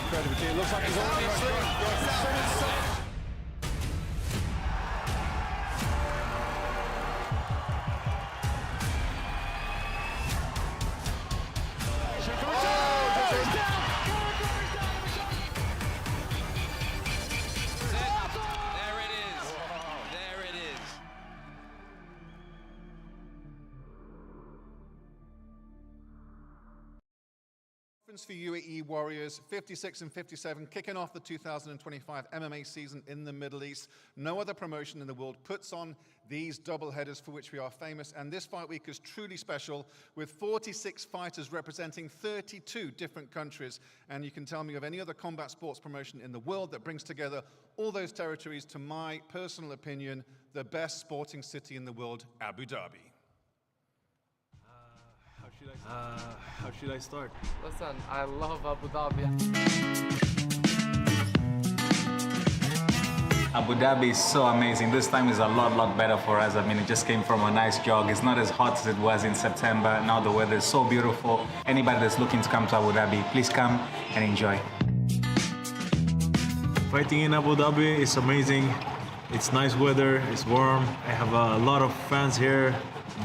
credibility. It looks like he's already for UAE Warriors, 56 and 57, kicking off the 2025 MMA season in the Middle East. No other promotion in the world puts on these double headers for which we are famous, and this fight week is truly special with 46 fighters representing 32 different countries. And you can tell me of any other combat sports promotion in the world that brings together all those territories, to my personal opinion, the best sporting city in the world, Abu Dhabi. How should I start? Listen, I love Abu Dhabi. Abu Dhabi is so amazing. This time is a lot better for us. I mean, it just came from a nice jog. It's not as hot as it was in September. Now the weather is so beautiful. Anybody that's looking to come to Abu Dhabi, please come and enjoy. Fighting in Abu Dhabi is amazing. It's nice weather, it's warm. I have a lot of fans here,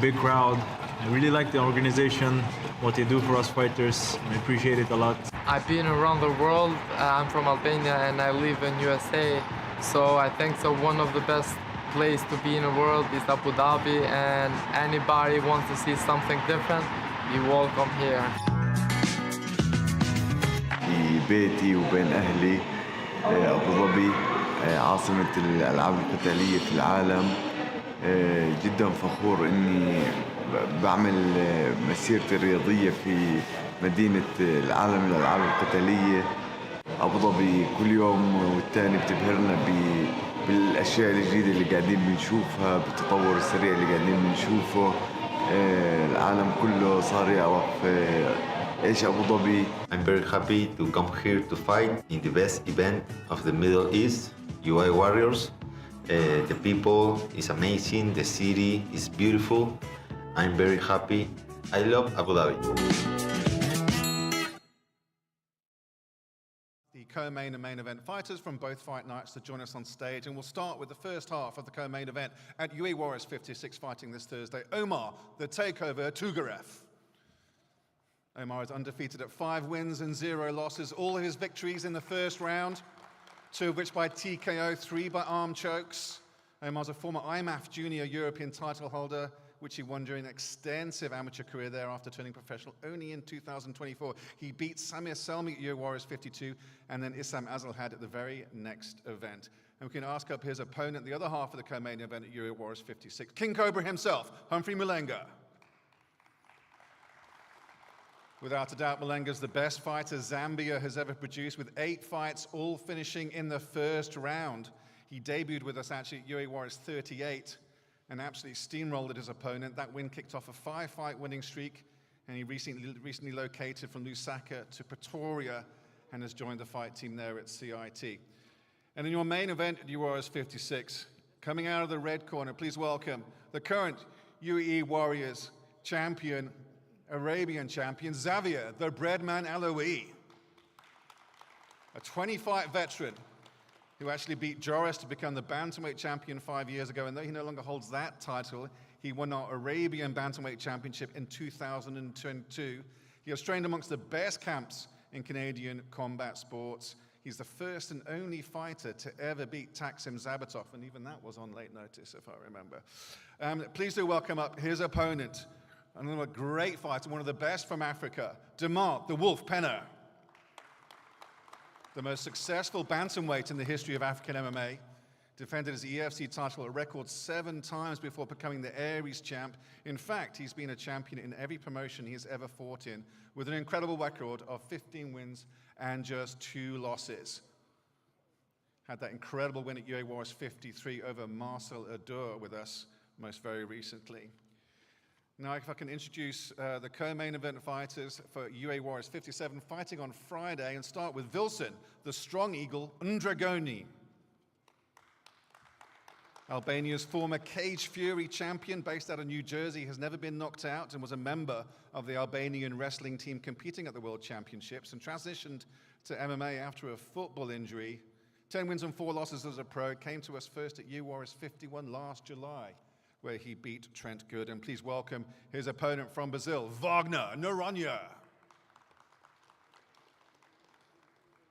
big crowd. I really like the organization, what they do for us fighters. I appreciate it a lot. I've been around the world. I'm from Albania and I live in USA. So I think so one of the best places to be in the world is Abu Dhabi, and anybody wants to see something different, you're welcome here. في بيتي وبين أهلي أبو ظبي عاصمة الألعاب القتالية في العالم. جدا فخور إني بعمل مسيرتي الرياضية في مدينة العالم للألعاب القتالية. أبو ظبي كل يوم والتاني بتبهرنا بالأشياء الجديدة اللي قاعدين بنشوفها، بالتطور السريع اللي قاعدين بنشوفه. العالم كله صار يعرف إيش أبو ظبي. I'm very happy to come here to fight in the best event of the Middle East, UAE Warriors. The people is amazing, the city is beautiful. I'm very happy. I love Abu Dhabi. The co-main and main event fighters from both fight nights to join us on stage, and we'll start with the first half of the co-main event at UAE Warriors 56 fighting this Thursday. Omar, the takeover, Tugarev. Omar is undefeated at 5 wins and 0 losses. All of his victories in the first round, 2 of which by TKO, 3 by arm chokes. Omar's a former IMAF Junior European title holder, which he won during an extensive amateur career there after turning professional only in 2024. He beat Samir Selmi at UAE Warriors 52 and then Issam Azalhad at the very next event. And we can ask up his opponent, the other half of the co-main event at UAE Warriors 56, King Cobra himself, Humphrey Mulenga. Without a doubt, Mulenga's the best fighter Zambia has ever produced, with 8 fights, all finishing in the first round. He debuted with us actually at UAE Warriors 38 and absolutely steamrolled his opponent. That win kicked off a 5-fight winning streak, and he recently located from Lusaka to Pretoria and has joined the fight team there at CIT. And in your main event at UAE Warriors 56, coming out of the red corner, please welcome the current UAE Warriors champion, Arabian champion, Xavier, the Breadman Aloui. A 20-fight veteran who actually beat Joris to become the bantamweight champion 5 years ago, and though he no longer holds that title, he won our Arabian bantamweight championship in 2022. He has trained amongst the best camps in Canadian combat sports. He's the first and only fighter to ever beat Taksim Zabatov, and even that was on late notice, if I remember. Please do welcome up his opponent, another great fighter, one of the best from Africa, Demant, the Wolf Penner. The most successful bantamweight in the history of African MMA, defended his EFC title a record 7 times before becoming the Aries champ. In fact, he's been a champion in every promotion he's ever fought in, with an incredible record of 15 wins and just 2 losses. Had that incredible win at UAE Warriors 53 over Marcel Adour with us most very recently. Now, if I can introduce the co-main event fighters for UAE Warriors 57 fighting on Friday, and start with Wilson, the Strong Eagle, Ndragoni. Albania's former Cage Fury champion, based out of New Jersey, has never been knocked out and was a member of the Albanian wrestling team competing at the World Championships and transitioned to MMA after a football injury. 10 wins and 4 losses as a pro, came to us first at UAE Warriors 51 last July, where he beat Trent Good. And please welcome his opponent from Brazil, Wagner Noronha.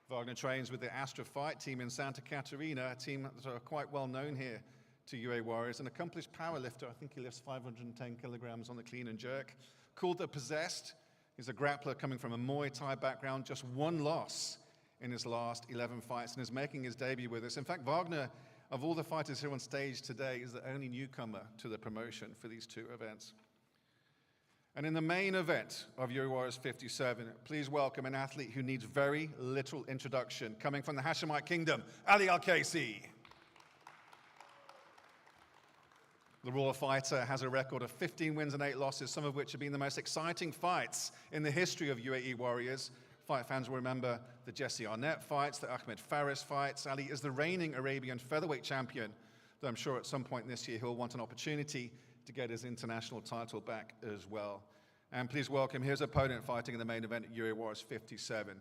Wagner trains with the Astra Fight team in Santa Catarina, a team that are quite well known here to UAE Warriors. An accomplished powerlifter, I think he lifts 510 kilograms on the clean and jerk. Called the Possessed, he's a grappler coming from a Muay Thai background, just 1 loss in his last 11 fights and is making his debut with us. In fact, Wagner, of all the fighters here on stage today, is the only newcomer to the promotion for these 2 events. And in the main event of UAE Warriors 57, please welcome an athlete who needs very little introduction, coming from the Hashemite Kingdom, Ali Al-Kaisi. The Raw fighter has a record of 15 wins and 8 losses, some of which have been the most exciting fights in the history of UAE Warriors. Fight fans will remember the Jesse Arnett fights, the Ahmed Faris fights. Ali is the reigning Arabian featherweight champion, though I'm sure at some point this year he'll want an opportunity to get his international title back as well. And please welcome his opponent fighting in the main event at UAE Warriors 57.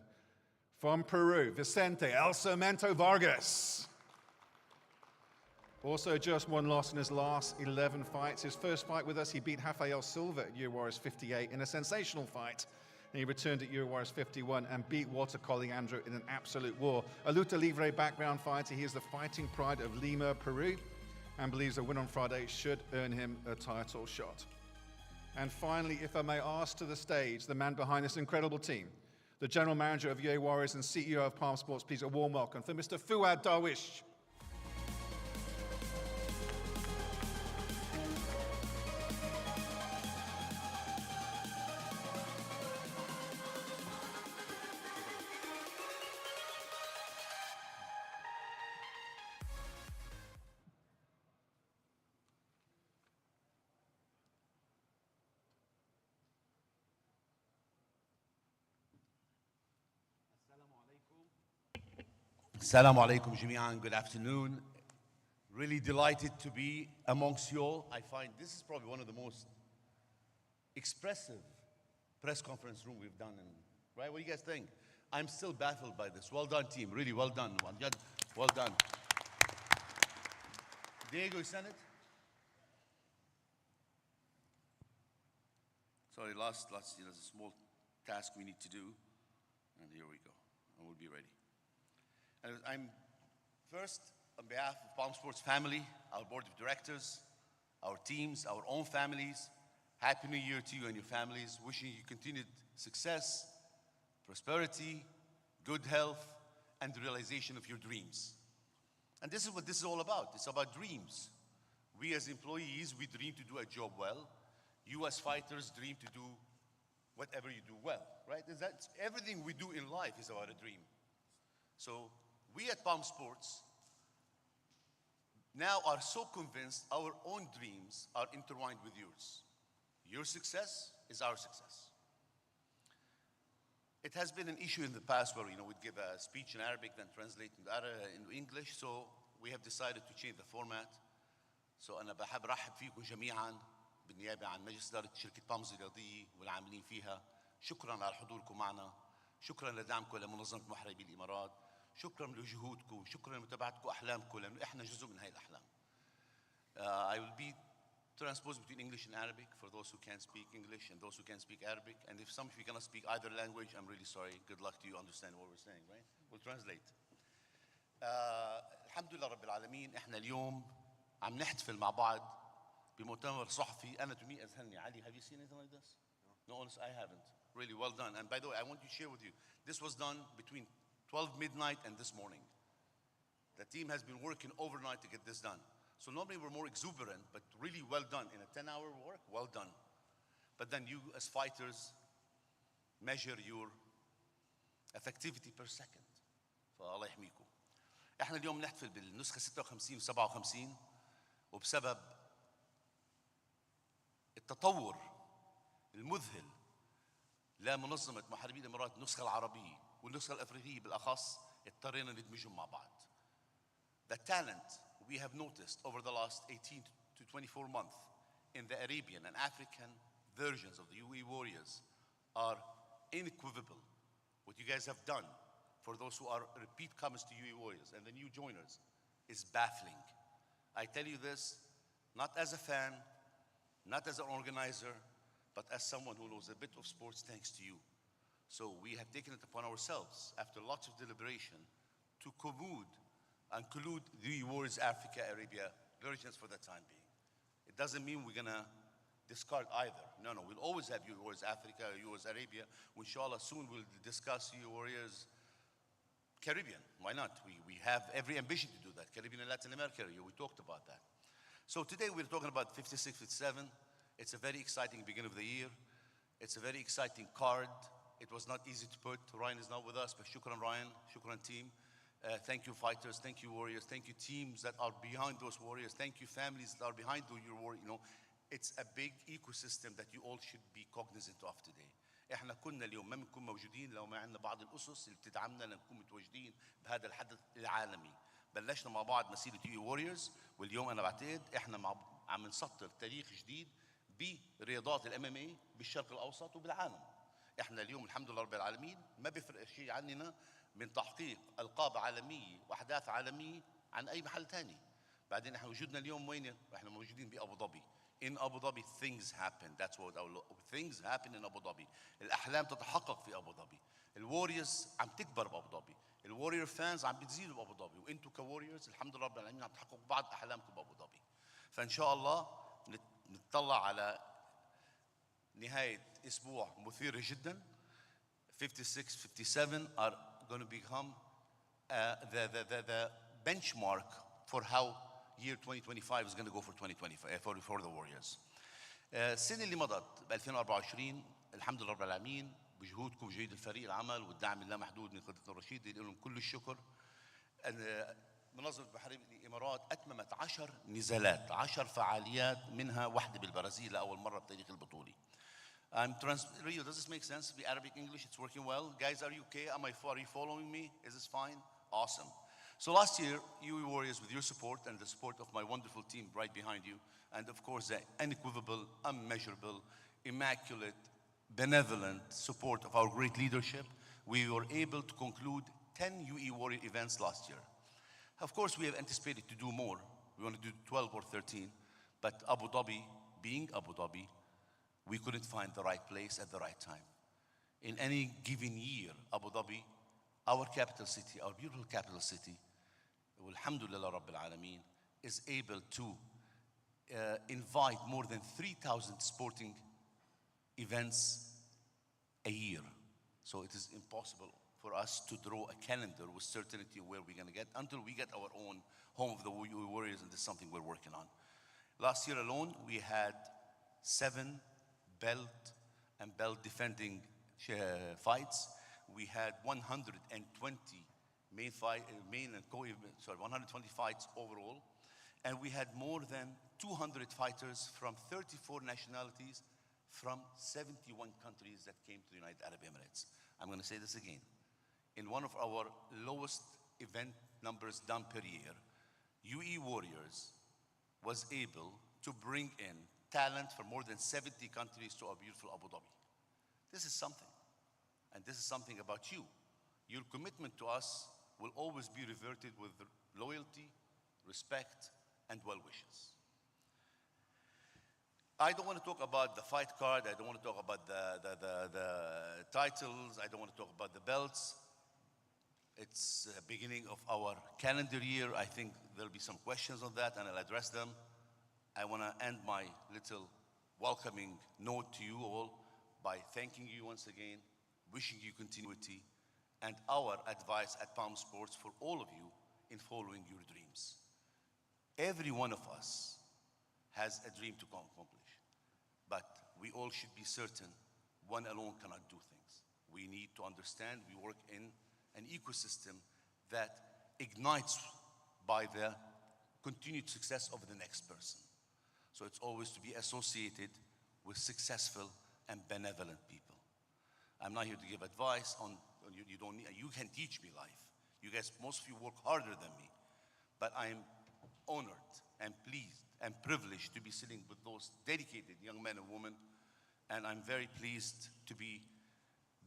From Peru, Vicente El Cemento Vargas. Also just 1 loss in his last 11 fights. His first fight with us, he beat Rafael Silva at UAE Warriors 58 in a sensational fight. And he returned at UAE Warriors 51 and beat Walter Colliandro in an absolute war. A luta livre background fighter, he is the fighting pride of Lima, Peru, and believes a win on Friday should earn him a title shot. And finally, if I may ask to the stage, the man behind this incredible team, the general manager of UAE Warriors and CEO of Palm Sports, please a warm welcome for Mr. Fuad Darwish. Assalamu alaikum jami'an, good afternoon. Really delighted to be amongst you all. I find this is probably one of the most expressive press conference room we've done, right? What do you guys think? I'm still baffled by this. Well done, team, really well done. Well done. Diego, you sent it? Sorry, last, there's a small task we need to do, and here we go, and we'll be ready. And I'm first, on behalf of Palm Sports family, our board of directors, our teams, our own families, Happy New Year to you and your families, wishing you continued success, prosperity, good health, and the realization of your dreams. And this is what this is all about. It's about dreams. We as employees, we dream to do a job well. You as fighters dream to do whatever you do well, right? Everything we do in life is about a dream. So we at Palm Sports now are so convinced our own dreams are intertwined with yours. Your success is our success. It has been an issue in the past where we'd give a speech in Arabic, then translate into English. So we have decided to change the format. So أنا بحب أرحب فيكم جميعاً بالنيابة عن مجلس إدارة شركة بامز الرياضية والعاملين فيها. شكراً على حضوركم معنا. شكراً لدعمكم لمنظمة محاربي الإمارات. شكراً لجهودكم. شكراً لمتابعتكم أحلامكم لأنه إحنا جزء من هاي الأحلام. I will be transposed between English and Arabic for those who can't speak English and those who can speak Arabic. And if some of you cannot speak either language, I'm really sorry. Good luck to you understand what we're saying, right? We'll translate. الحمد لله رب العالمين. إحنا اليوم عم نحتفل مع بعض بمؤتمر صحفي. أنا to me أذهلني. Ali, have you seen anything like this? No, honestly, I haven't. Really well done. And by the way, I want to share with you, this was done between 12 midnight and this morning. The team has been working overnight to get this done. So normally we're more exuberant, but really well done. In a 10-hour work, well done. But then you as fighters measure your effectivity per second. فالله يحميكم. احنا اليوم نحتفل بالنسخة 56 و57 وبسبب التطور المذهل لمنظمة محاربي الإمارات النسخة العربية والنسخة الأفريقية بالأخص اضطرينا ندمجهم مع بعض. The talent we have noticed over the last 18 to 24 months in the Arabian and African versions of the UAE Warriors are unequivocal. What you guys have done for those who are repeat comers to UAE Warriors and the new joiners is baffling. I tell you this, not as a fan, not as an organizer, but as someone who knows a bit of sports thanks to you. So we have taken it upon ourselves, after lots of deliberation, to collude the Warriors Africa Arabia versions for the time being. It doesn't mean we're gonna discard either. No, we'll always have UAE Warriors Africa, Warriors Arabia. Inshallah, soon we'll discuss UAE Warriors Caribbean. Why not? We have every ambition to do that. Caribbean and Latin America area, we talked about that. So today we're talking about 56, 57. It's a very exciting beginning of the year. It's a very exciting card. It was not easy to put. Ryan is not with us, but shukran Ryan, shukran team. Thank you fighters, thank you warriors, thank you teams that are behind those warriors, thank you families that are behind your warrior. You know, it's a big ecosystem that you all should be cognizant of today. احنا كنا اليوم ما بنكون موجودين لو ما عندنا بعض الاسس اللي بتدعمنا لنكون متواجدين بهذا الحدث العالمي. بلشنا مع بعض مسيره UAE ووريرز واليوم انا بعتقد احنا عم نسطر تاريخ جديد برياضات الMMA بالشرق الاوسط وبالعالم. احنا اليوم الحمد لله رب العالمين ما بيفرق شيء عننا من تحقيق القاب عالميه واحداث عالميه عن اي محل ثاني. بعدين احنا وجودنا اليوم وين؟ احنا موجودين بابو ظبي. In Abu Dhabi things happen. That's what things happen in Abu Dhabi. الأحلام تتحقق في أبو ظبي. الوريورز عم تكبر بأبو ظبي. الوريور فانز عم بتزيدوا بأبو ظبي. وأنتوا كوريورز الحمد لله رب العالمين عم تحققوا بعض أحلامكم بأبو ظبي. فإن شاء الله نتطلع على نهاية أسبوع مثيرة جدا. 56, 57 are going to become the benchmark for how year 2025 is going to go for 2025 for the Warriors. السنة اللي مضت ب 2024 الحمد لله رب العالمين بجهودكم وجهود الفريق العمل والدعم اللامحدود من قيادة الرشيد لهم كل الشكر. منظمة بحرية الإمارات أتممت 10 نزالات 10 فعاليات منها واحدة بالبرازيل لأول مرة بتاريخ البطولي. Rio, does this make sense? The Arabic English, it's working well. Guys, are you okay? Are you following me? Is this fine? Awesome. So last year, UAE Warriors, with your support and the support of my wonderful team right behind you, and of course the unequivocal, unmeasurable, immaculate, benevolent support of our great leadership, we were able to conclude 10 UAE Warrior events last year. Of course, we have anticipated to do more. We want to do 12 or 13, but Abu Dhabi, being Abu Dhabi, we couldn't find the right place at the right time. In any given year, Abu Dhabi, our capital city, our beautiful capital city, alhamdulillah Rabbil Alameen, is able to invite more than 3,000 sporting events a year. So it is impossible for us to draw a calendar with certainty where we're going to get until we get our own home of the UAE Warriors, and this is something we're working on. Last year alone, we had 7 belt and belt defending fights. We had 120 120 fights overall, and we had more than 200 fighters from 34 nationalities from 71 countries that came to the United Arab Emirates. I'm going to say this again. In one of our lowest event numbers done per year, UAE Warriors was able to bring in talent from more than 70 countries to our beautiful Abu Dhabi. This is something, and this is something about you. Your commitment to us will always be reverted with loyalty, respect, and well wishes. I don't want to talk about the fight card. I don't want to talk about the titles. I don't want to talk about the belts. It's the beginning of our calendar year. I think there'll be some questions on that, and I'll address them. I want to end my little welcoming note to you all by thanking you once again, wishing you continuity, and our advice at Palm Sports for all of you in following your dreams. Every one of us has a dream to accomplish, but we all should be certain one alone cannot do things. We need to understand we work in an ecosystem that ignites by the continued success of the next person. So it's always to be associated with successful and benevolent people. I'm not here to give advice on you you can teach me life. You guys, most of you work harder than me, but I'm honored and pleased and privileged to be sitting with those dedicated young men and women. And I'm very pleased to be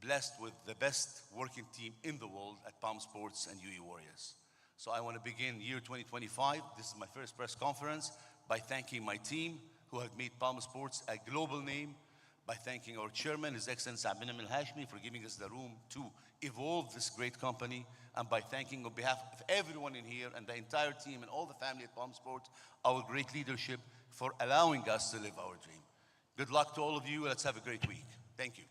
blessed with the best working team in the world at Palm Sports and UAE Warriors. So I want to begin year 2025. This is my first press conference by thanking my team who have made Palm Sports a global name, by thanking our chairman, His Excellency Abdul al-Hashmi, for giving us the room to evolve this great company, and by thanking on behalf of everyone in here and the entire team and all the family at Palm Sports, our great leadership for allowing us to live our dream. Good luck to all of you. Let's have a great week. Thank you.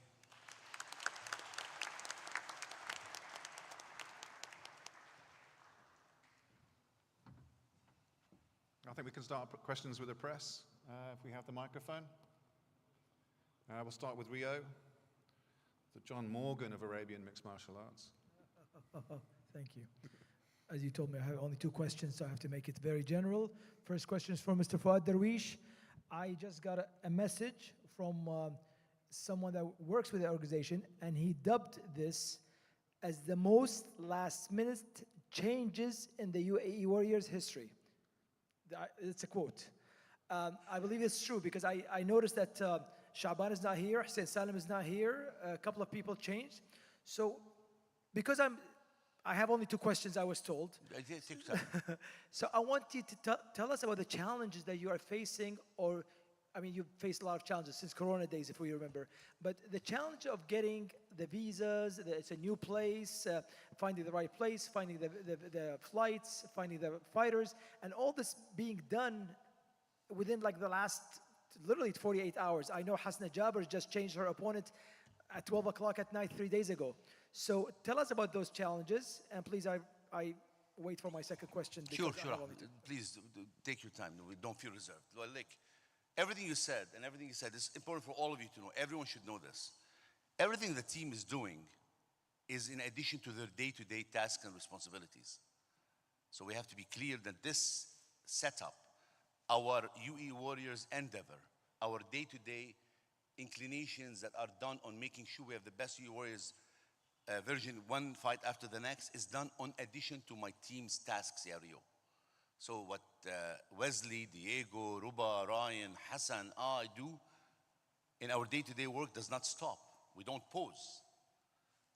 I think we can start questions with the press, if we have the microphone. We'll start with Rio, the John Morgan of Arabian Mixed Martial Arts. Thank you. As you told me, I have only 2 questions, so I have to make it very general. First question is for Mr. Fuad Darwish. I just got a message from someone that works with the organization, and he dubbed this as the most last-minute changes in the UAE Warriors history. It's a quote. I believe it's true because I noticed that Shaban is not here, Hussein Salim is not here, a couple of people changed. So because I have only 2 questions, I was told. So I want you to tell us about the challenges that you are facing, or, I mean, you've faced a lot of challenges since Corona days, if we remember. But the challenge of getting the visas, it's a new place, finding the right place, finding the flights, finding the fighters, and all this being done within like the last, literally 48 hours. I know Hasna Jabir just changed her opponent at 12 o'clock at night 3 days ago. So tell us about those challenges, and please, I wait for my second question. Sure. Please take your time. Don't feel reserved. Well, look, everything you said is important for all of you to know. Everyone should know this. Everything the team is doing is in addition to their day-to-day tasks and responsibilities. So we have to be clear that this setup, our UAE Warriors endeavor, our day-to-day inclinations that are done on making sure we have the best UAE Warriors version, one fight after the next, is done on addition to my team's tasks, Rio. So what Wesley, Diego, Ruba, Ryan, Hassan, I do in our day-to-day work does not stop. We don't pause.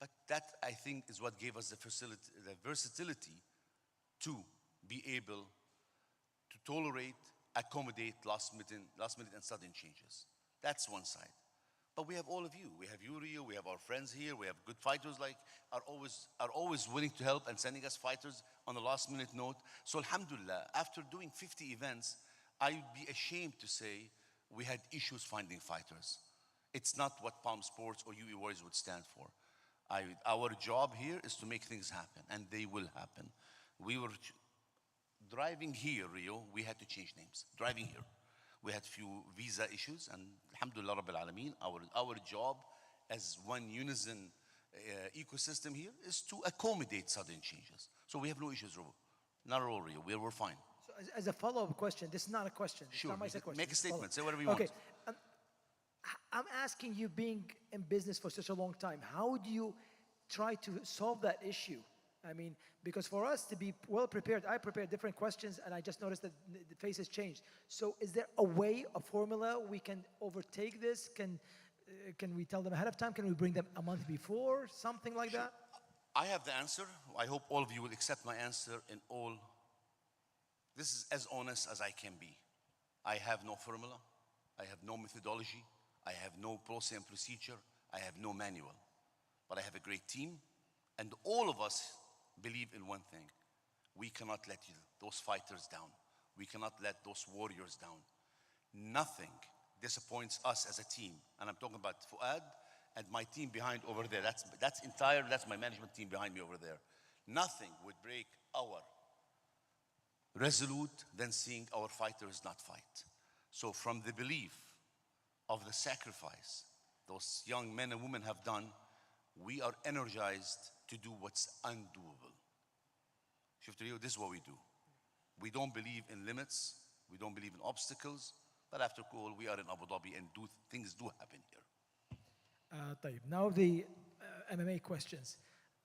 But that, I think, is what gave us the versatility to be able to tolerate, accommodate last-minute and sudden changes. That's one side. But we have all of you. We have you, Rio. We have our friends here. We have good fighters like are always willing to help and sending us fighters on the last-minute note. So alhamdulillah, after doing 50 events, I would be ashamed to say we had issues finding fighters. It's not what Palm Sports or UAE Warriors would stand for. Our job here is to make things happen, and they will happen. We were driving here, Rio, we had to change names. Driving here. We had few visa issues, and alhamdulillah Rabbil Alameen, our job as one unison ecosystem here is to accommodate sudden changes. So we have no issues, Rubo. Not at all, Rio. We're fine. So as a follow-up question, this is not a question. Sure. It's not my second question. Make a statement. Say whatever you want. want. I'm asking you, being in business for such a long time, how do you try to solve that issue? I mean, because for us to be well prepared, I prepared different questions, and I just noticed that the face has changed. So is there a way, a formula, we can overtake this? Can we tell them ahead of time? Can we bring them a month before? Something like that? I have the answer. I hope all of you will accept my answer in all. This is as honest as I can be. I have no formula. I have no methodology. I have no policy and procedure. I have no manual. But I have a great team, and all of us believe in one thing. We cannot let those fighters down. We cannot let those warriors down. Nothing disappoints us as a team. And I'm talking about Fuad and my team behind over there. That's my management team behind me over there. Nothing would break our resolute than seeing our fighters not fight. So from the belief of the sacrifice those young men and women have done, we are energized to do what's undoable. This is what we do. We don't believe in limits. We don't believe in obstacles. But after all, we are in Abu Dhabi, and things do happen here. طيب. Now the MMA questions.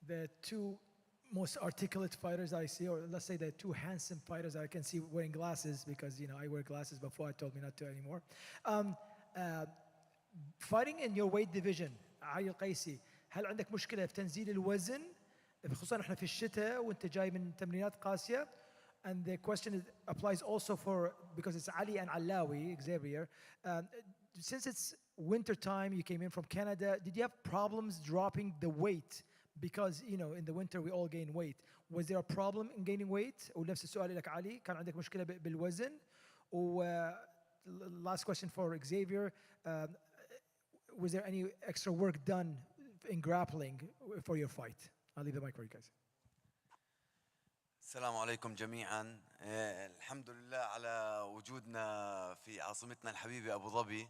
The two most articulate fighters I see, or let's say the two handsome fighters I can see wearing glasses, because I wear glasses, but Fuad told me not to anymore. Uh, Fighting in your weight division, علي القيسي، هل عندك مشكلة في تنزيل الوزن؟ خصوصا احنا في الشتاء وانت جاي من تمرينات قاسية. And the question applies also for, because it's Ali and Alawi, Xavier. Since it's winter time, you came in from Canada, did you have problems dropping the weight? Because in the winter we all gain weight. Was there a problem in gaining weight? ونفس السؤال لك علي، كان عندك مشكلة بالوزن؟ Last question for Xavier. Was there any extra work done in grappling for your fight? I'll leave the mic for you guys. السلام عليكم جميعا. الحمد لله على وجودنا في عاصمتنا الحبيبة أبو ظبي.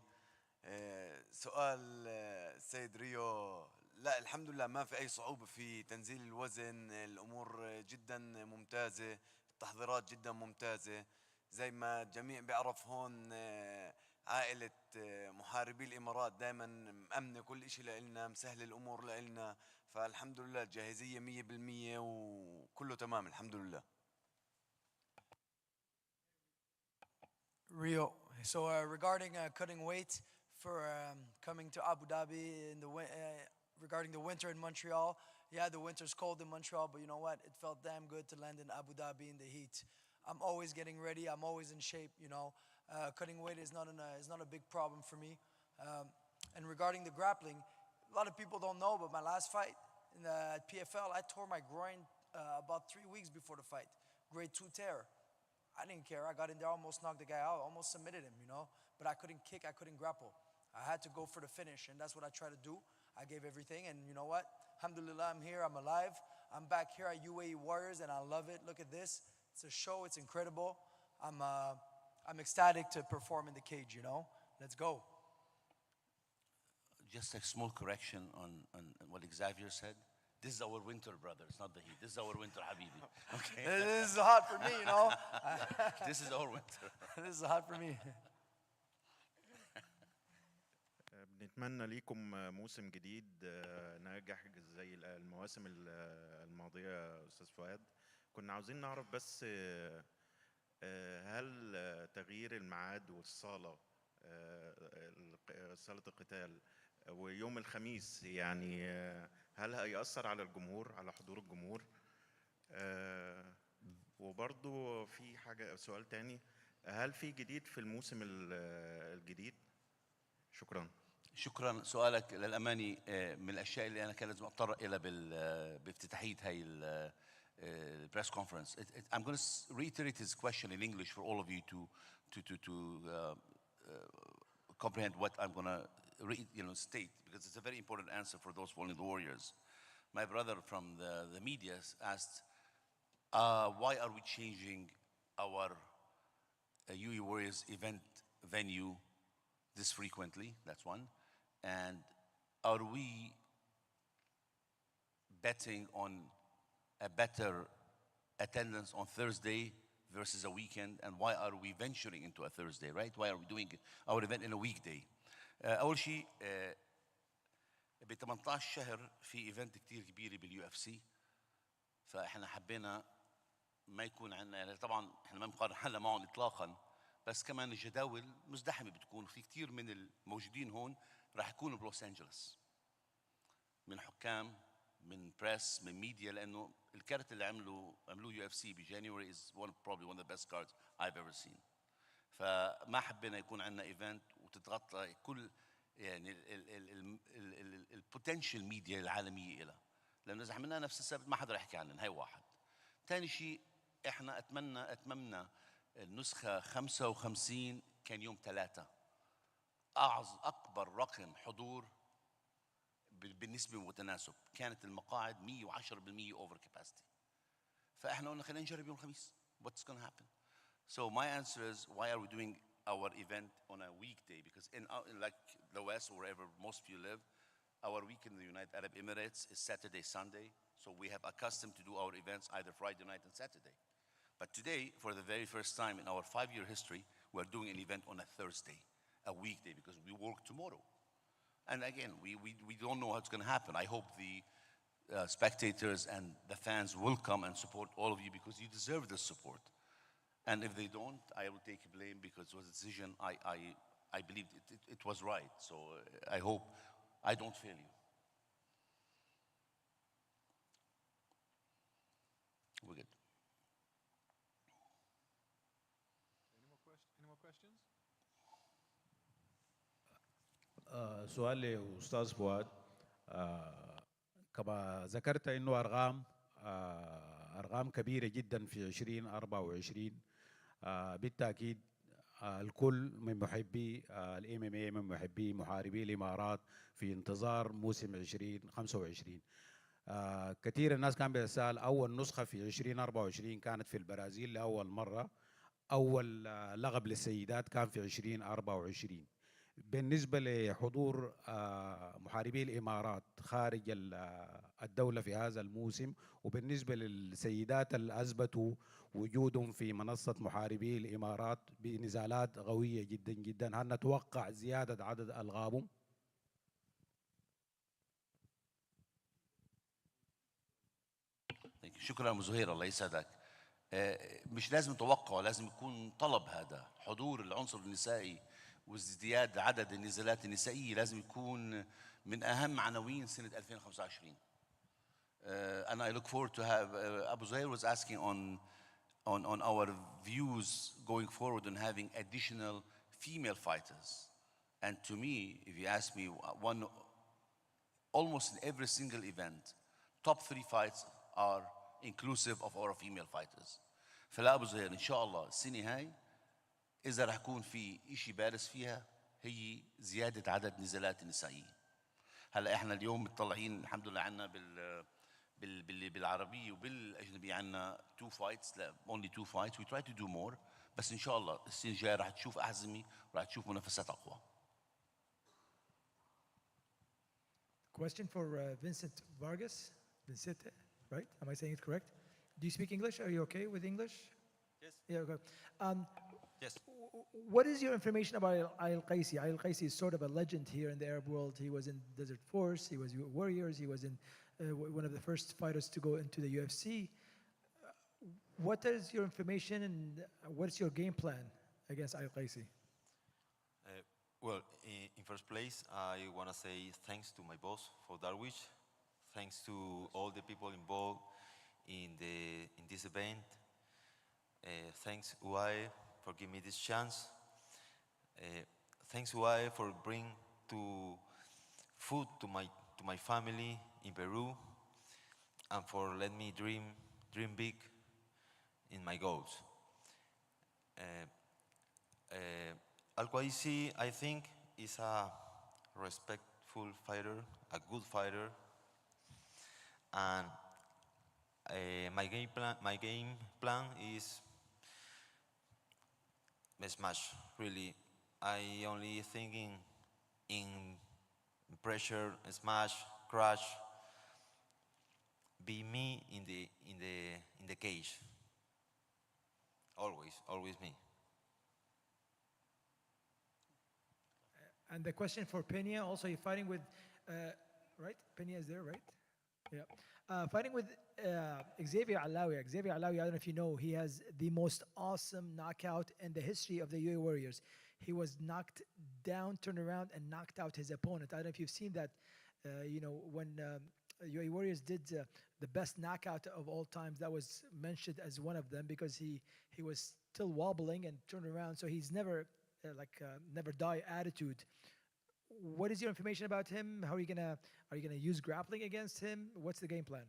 سؤال السيد ريو، لا الحمد لله ما في أي صعوبة في تنزيل الوزن، الأمور جدا ممتازة، التحضيرات جدا ممتازة. زي ما الجميع بيعرف هون عائلة محاربي الإمارات دائما مأمنة كل إشي لإلنا، مسهل الأمور لإلنا، فالحمد لله الجاهزية 100% وكله تمام الحمد لله. Rio, so regarding cutting weight for coming to Abu Dhabi in the regarding the winter in Montreal, yeah, the winter's cold in Montreal, but you know what? It felt damn good to land in Abu Dhabi in the heat. I'm always getting ready. I'm always in shape. Cutting weight is not a big problem for me. And regarding the grappling, a lot of people don't know, but my last fight at PFL, I tore my groin about 3 weeks before the fight. Grade 2 tear. I didn't care. I got in there, almost knocked the guy out, almost submitted him, But I couldn't kick, I couldn't grapple. I had to go for the finish, and that's what I try to do. I gave everything, and you know what? Alhamdulillah, I'm here, I'm alive. I'm back here at UAE Warriors, and I love it. Look at this. It's a show, it's incredible. I'm ecstatic to perform in the cage, Let's go. Just a small correction on what Xavier said. This is our winter, brother. It's not the heat. This is our winter, Habibi. Okay. This is hot for me, This is our winter. This is hot for me. بنتمنى ليكم موسم جديد ناجح زي المواسم الماضية يا أستاذ فؤاد. كنا عاوزين نعرف بس هل تغيير الميعاد والصالة، صالة القتال ويوم الخميس، يعني هل هيأثر على الجمهور، على حضور الجمهور؟ وبرضو في سؤال تاني، هل في جديد في الموسم الجديد؟ شكرا. شكرا. سؤالك للأماني من الأشياء اللي أنا كان لازم أتطرق إلى بافتتاحية هاي press conference. I'm going to reiterate his question in English for all of you to comprehend what I'm going to state, because it's a very important answer for those following the Warriors. My brother from the media asked, why are we changing our UAE Warriors event venue this frequently? That's one. And are we betting on a better attendance on Thursday versus a weekend? And why are we venturing into a Thursday, right? Why are we doing our event in a weekday? أول شيء ب 18 شهر في ايفنت كتير كبيرة باليو اف سي، فاحنا حبينا ما يكون عندنا، طبعا احنا ما بنقارن حالنا معهم اطلاقا، بس كمان الجداول مزدحمة بتكون، في كتير من الموجودين هون راح يكونوا بلوس انجلوس، من حكام، من بريس، من ميديا، لانه الكارت اللي عملوه يو اف سي بجانيوري is probably one of the best cards I've ever seen. فما حبينا يكون عندنا ايفنت وتتغطى كل يعني البوتنشال ميديا العالميه لها، لانه اذا عملناها نفس السبب ما حدا رح يحكي عننا. هاي واحد. ثاني شيء احنا اتممنا النسخه 55 كان يوم 3، اكبر رقم حضور بالنسبه والتناسب، كانت المقاعد 110% اوفر كاباسيتي. فاحنا قلنا خلينا نجرب يوم الخميس. What's going to happen? So my answer is, why are we doing our event on a weekday? Because in like the West or wherever most of you live, our week in the United Arab Emirates is Saturday, Sunday. So we have accustomed to do our events either Friday night and Saturday. But today, for the very first time in our 5-year history, we're doing an event on a Thursday, a weekday, because we work tomorrow. And again, we don't know what's going to happen. I hope the spectators and the fans will come and support all of you because you deserve this support. And if they don't, I will take blame because it was a decision I believed it was right. So I hope I don't fail you. We're good. Any more questions? سؤال لأستاذ فؤاد. كما ذكرت إنه أرقام كبيرة جدا في 2024. بالتأكيد الكل من محبي الام ام اي، من محبي محاربي الامارات في انتظار موسم 2025. كثير الناس كان بيتساءل اول نسخه في 2024 كانت في البرازيل لاول مره، اول لقب للسيدات كان في 2024. بالنسبه لحضور محاربي الامارات خارج الدوله في هذا الموسم، وبالنسبه للسيدات اللي اثبتوا وجودهم في منصه محاربي الامارات بنزالات قويه جدا جدا، هل نتوقع زياده عدد القابهم؟ شكرا ابو زهير، الله يسعدك. مش لازم توقع، لازم يكون طلب. هذا حضور العنصر النسائي وازدياد عدد النزالات النسائيه لازم يكون من اهم عناوين سنه 2025. And I look forward to have Abu Zuhair was asking on our views going forward on having additional female fighters. And to me, if you ask me, almost in every single event, top 3 fights are inclusive of our female fighters. فلا أبو زهير إن شاء الله السنة هاي إذا رح يكون في إشي بارز فيها هي زيادة عدد نزالات النسائية. هلا إحنا اليوم مطلعين الحمد لله عنا بالعربية وبالأجنبية عنا 2 fights، لا only 2 fights. We try to do more. بس إن شاء الله السنة الجاية رح تشوف أحزمة ورح تشوف منافسات أقوى. Question for Vincent Vargas. Vincente, right? Am I saying it correct? Do you speak English? Are you okay with English? Yes. Yeah, okay. Yes. What is your information about Al Qaisi? Al Qaisi is sort of a legend here in the Arab world. He was in Desert Force, he was Warriors, he was in one of the first fighters to go into the UFC. What is your information and what's your game plan against Al Qaisi? Well, in first place, I want to say thanks to my boss for Darwish. Thanks to all the people involved in this event. Thanks UAE for giving me this chance. Thanks UAE for bringing food to my family in Peru, and for letting me dream big in my goals. Al Qaisi, I think, is a respectful fighter, a good fighter, and my game plan is smash. Really, I only thinking in pressure, smash, crash. Be me in the cage. Always me. And the question for Pena, also you're fighting with, right? Pena is there, right? Yeah. Fighting with Xavier Alawi. Xavier Alawi, I don't know if you know, he has the most awesome knockout in the history of the UAE Warriors. He was knocked down, turned around, and knocked out his opponent. I don't know if you've seen that, when UAE Warriors did the best knockout of all times, that was mentioned as one of them because he was still wobbling and turned around, so he's never never die attitude. What is your information about him? Are you gonna use grappling against him? What's the game plan?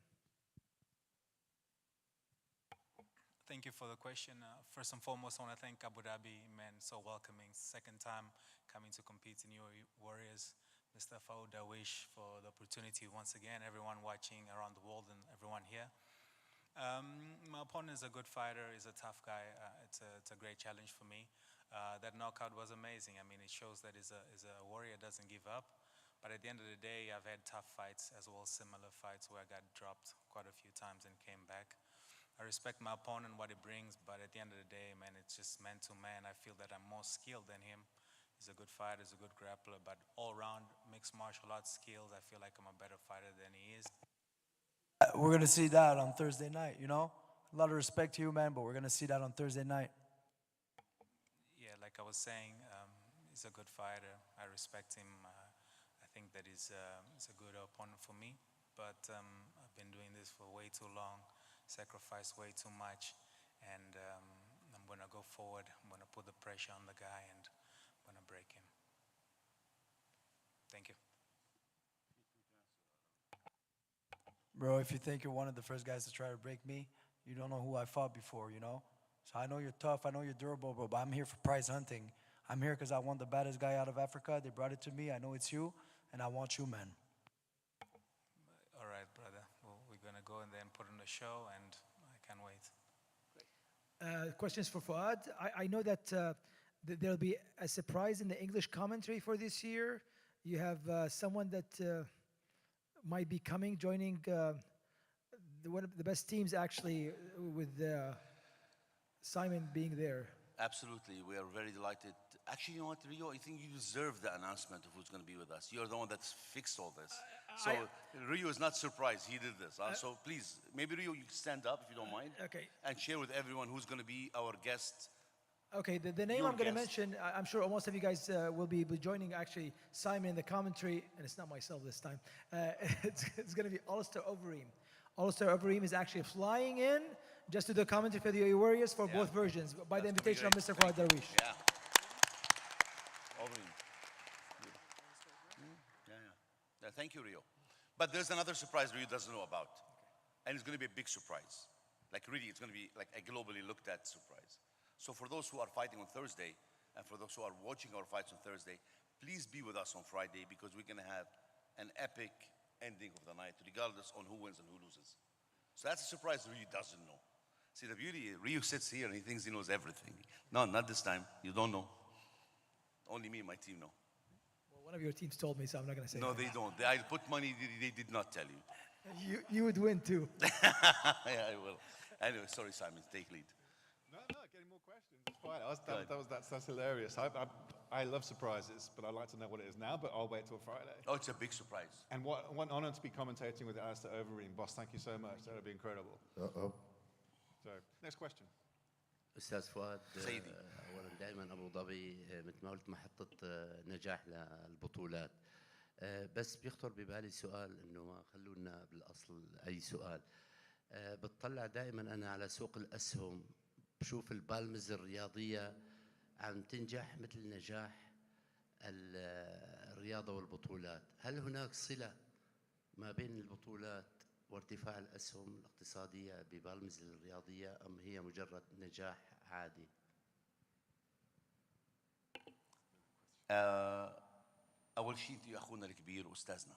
Thank you for the question. First and foremost, I want to thank Abu Dhabi, man, so welcoming. Second time coming to compete in UAE Warriors. Mr. Faoud Dawish for the opportunity once again, everyone watching around the world and everyone here. My opponent is a good fighter, he's a tough guy. It's a great challenge for me. That knockout was amazing. I mean, it shows that he's a warrior, doesn't give up. But at the end of the day, I've had tough fights as well, similar fights where I got dropped quite a few times and came back. I respect my opponent, what he brings, but at the end of the day, man, it's just man to man. I feel that I'm more skilled than him. He's a good fighter, he's a good grappler, but all around mixed martial arts skills, I feel like I'm a better fighter than he is. we're gonna see that on Thursday night. You know, a lot of respect to you, man, but we're gonna see that on Thursday night. Yeah, like I was saying, he's a good fighter. I respect him. I think that he's a good opponent for me. But I've been doing this for way too long, sacrificed way too much, and I'm gonna go forward. I'm gonna put the pressure on the guy, and I'm gonna break him. Thank you. Bro, if you think you're one of the first guys to try to break me, you don't know who I fought before, you know? So I know you're tough, I know you're durable, bro, but I'm here for prize hunting. I'm here because I want the baddest guy out of Africa. They brought it to me. I know it's you, and I want you, man. All right, brother. Well, we're gonna go and then put on a show, and I can't wait. Questions for Fuad. I know that there'll be a surprise in the English commentary for this year. You have someone that might be coming, joining one of the best teams, actually, with Simon being there. Absolutely, we are very delighted. Actually, you know what, Rio, I think you deserve the announcement of who's going to be with us. You're the one that's fixed all this. So Rio is not surprised he did this. So please, maybe Rio, you can stand up if you don't mind. Okay. And share with everyone who's going to be our guest. Okay, the name Your I'm going to guest. mention, I'm sure most of you guys will be joining actually Simon in the commentary, and it's not myself this time. It's going to be Alistair Overeem. Alistair Overeem is actually flying in just to do the commentary for the UAE Warriors for both versions by the invitation of Mr. Fuad Darwish. Yeah. Overeem. Yeah. Thank you, Rio. But there's another surprise Rio doesn't know about. And it's going to be a big surprise. Like really, it's going to be like a globally looked at surprise. So for those who are fighting on Thursday, and for those who are watching our fights on Thursday, please be with us on Friday because we're going to have an epic ending of the night, regardless on who wins and who loses. So that's a surprise Rio doesn't know. See, the beauty, Rio sits here and he thinks he knows everything. No, not this time. You don't know. Only me and my team know. Well, one of your teams told me, so I'm not going to say No, that. they don't. I put money, they did not tell you. You would win too. Yeah, I will. Anyway, sorry, Simon, take lead. No, getting more questions. It's fine. That's hilarious. I love surprises, but I'd like to know what it is now, but I'll wait till Friday. Oh, it's a big surprise. And what an honor to be commentating with Alistair Overeem. Boss, thank you so much. That would be incredible. So, next question. أستاذ فؤاد سيدي. أولا دائما أبو ظبي مثل ما قلت محطة نجاح للبطولات بس بيخطر ببالي سؤال إنه ما خلونا بالأصل أي سؤال بتطلع دائما أنا على سوق الأسهم بشوف البالمز الرياضية عم تنجح مثل نجاح الرياضة والبطولات هل هناك صلة ما بين البطولات وارتفاع الأسهم الاقتصادية ببالمز الرياضية أم هي مجرد نجاح عادي؟ أول شيء أنت يا أخونا الكبير وأستاذنا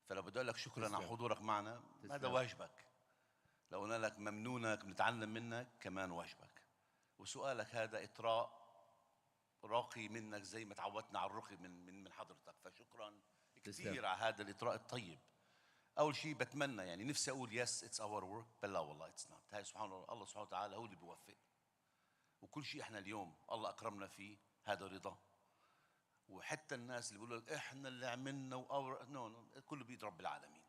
فلو بدي أقول لك شكرا على حضورك معنا هذا واجبك لو قلنا لك ممنونك بنتعلم منك كمان واجبك وسؤالك هذا إطراء راقي منك زي ما تعودنا على الرقي من حضرتك فشكرا كثير على هذا الإطراء الطيب أول شيء بتمنى يعني نفسي أقول يس اتس اور ورك بل لا والله اتس نوت هاي سبحان الله سبحانه وتعالى هو اللي بيوفق وكل شيء احنا اليوم الله أكرمنا فيه هذا رضا وحتى الناس اللي بيقولوا لك احنا اللي عملنا نو كله بيد رب العالمين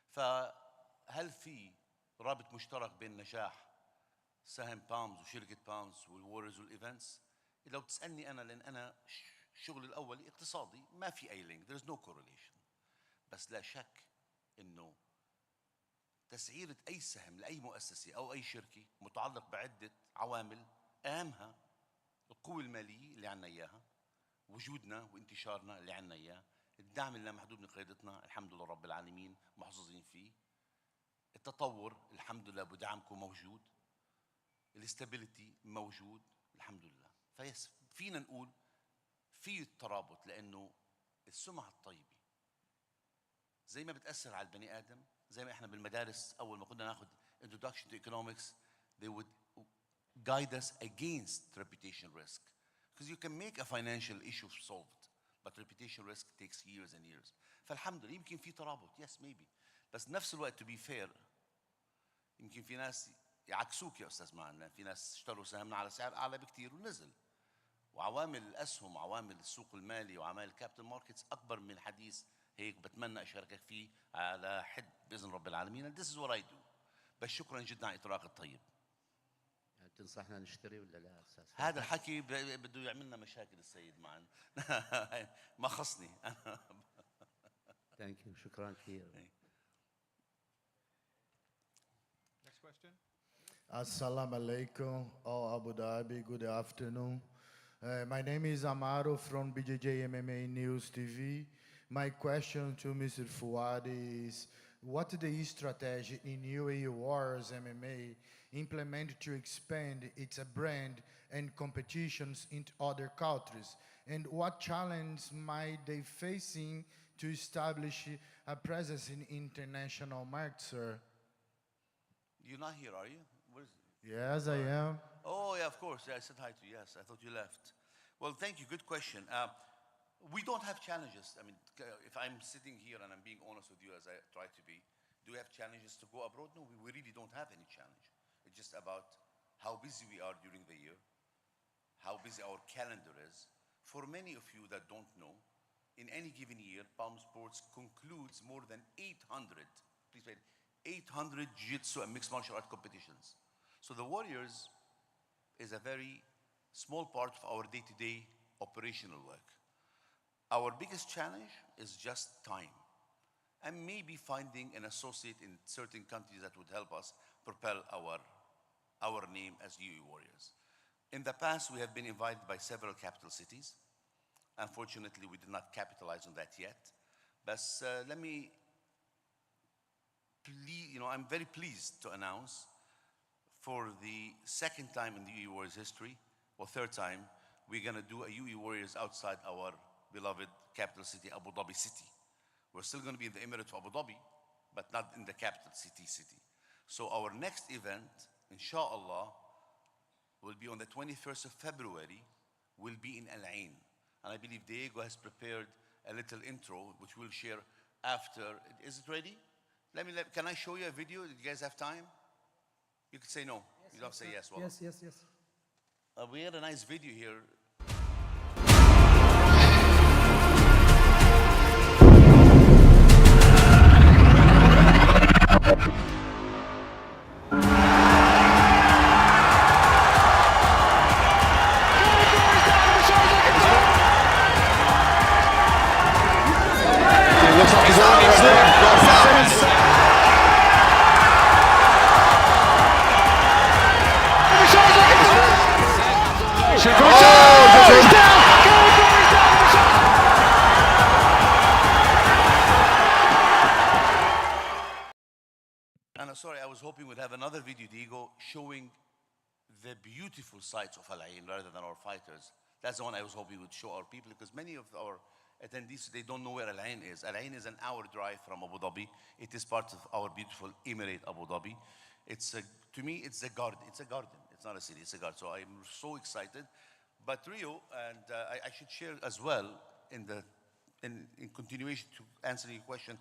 فهل في رابط مشترك بين نجاح سهم بامز وشركة بامز والوريورز والايفنتس لو تسألني أنا لأن أنا شغلي الأولي اقتصادي ما في أي لينك there is no correlation بس لا شك إنه تسعيرة أي سهم لأي مؤسسة أو أي شركة متعلق بعدة عوامل أهمها القوة المالية اللي عنا إياها وجودنا وانتشارنا اللي عنا إياه الدعم اللامحدود من قيادتنا الحمد لله رب العالمين محظوظين فيه التطور الحمد لله بدعمكم موجود الاستابيليتي موجود الحمد لله فيس فينا نقول في الترابط لأنه السمعة الطيبة زي ما بتأثر على البني آدم زي ما إحنا بالمدارس أول ما كنا ناخد introduction to economics they would guide us against reputation risk because you can make a financial issue solved but reputation risk takes years and years فالحمد لله يمكن في ترابط yes maybe بس نفس الوقت to be fair يمكن في ناس يعكسوك يا أستاذ معنا في ناس اشتروا سهمنا على سعر أعلى بكتير ونزل وعوامل الأسهم وعوامل السوق المالي وعوامل الكابيتال ماركتس أكبر من حديث هيك بتمنى اشاركك فيه على حد باذن رب العالمين. And this is what I do. بس شكرا جدا على الاطراق الطيب. يعني تنصحنا نشتري ولا لا استاذ؟ هذا الحكي بده يعملنا مشاكل السيد معا. ما خصني. ثانك يو، شكرا كثير. Next question. Assalamu alaikum, all Abu Dhabi, good afternoon. My name is Amaro from BJJ MMA News TV. My question to Mr. Fouad is, what the strategy in UAE Warriors MMA implement to expand its brand and competitions into other countries? And what challenge might they facing to establish a presence in international markets, sir? You're not here, are you? Yes, I am. Oh, yeah, of course. Yeah, I said hi to you. Yes, I thought you left. Well, thank you. Good question. We don't have challenges. I mean, if I'm sitting here and I'm being honest with you as I try to be, do we have challenges to go abroad? No, we really don't have any challenge. It's just about how busy we are during the year, how busy our calendar is. For many of you that don't know, in any given year, Palm Sports concludes more than 800, please wait, 800 jiu-jitsu and mixed martial art competitions. So the Warriors is a very small part of our day-to-day operational work. Our biggest challenge is just time, and maybe finding an associate in certain countries that would help us propel our name as UAE Warriors. In the past, we have been invited by several capital cities. Unfortunately, we did not capitalize on that yet. But let me, I'm very pleased to announce for the second time in the UAE Warriors history, or third time, we're going to do a UAE Warriors outside our beloved capital city, Abu Dhabi City. We're still going to be in the Emirates of Abu Dhabi, but not in the capital city. So our next event, inshallah, will be on the 21st of February, will be in Al Ain. And I believe Diego has prepared a little intro, which we'll share after. Is it ready? Can I show you a video? Do you guys have time? You could say no. Yes, you don't yes, say sir. yes. Well, Yes. we had a nice video here. And sorry, I was hoping we'd have another video, Diego, showing the beautiful sights of Al Ain rather than our fighters. That's the one I was hoping would show our people, because many of our attendees, they don't know where Al Ain is. Al Ain is an hour drive from Abu Dhabi. It is part of our beautiful Emirate Abu Dhabi. To me, it's a garden. It's a garden. It's not a city, it's a garden. So I'm so excited. But Rio, and I should share as well in continuation to answer your question,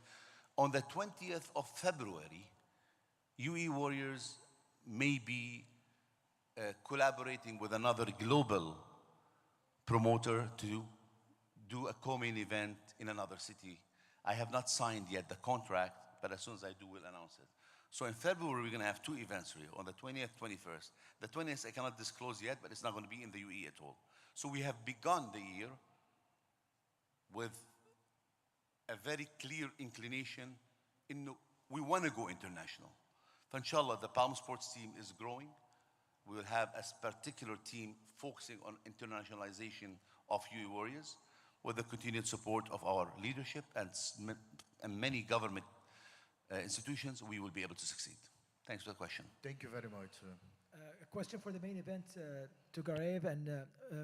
on the 20th of February, UAE Warriors may be collaborating with another global promoter to do a co-main event in another city. I have not signed yet the contract, but as soon as I do, we'll announce it. So in February, we're going to have two events, Rio, on the 20th, 21st. The 20th, I cannot disclose yet, but it's not going to be in the UAE at all. So we have begun the year with a very clear inclination we want to go international. So inshallah, the Palm Sports team is growing. We will have a particular team focusing on internationalization of UAE Warriors with the continued support of our leadership and many government institutions. We will be able to succeed. Thanks for the question. Thank you very much, sir. A question for the main event to Garev and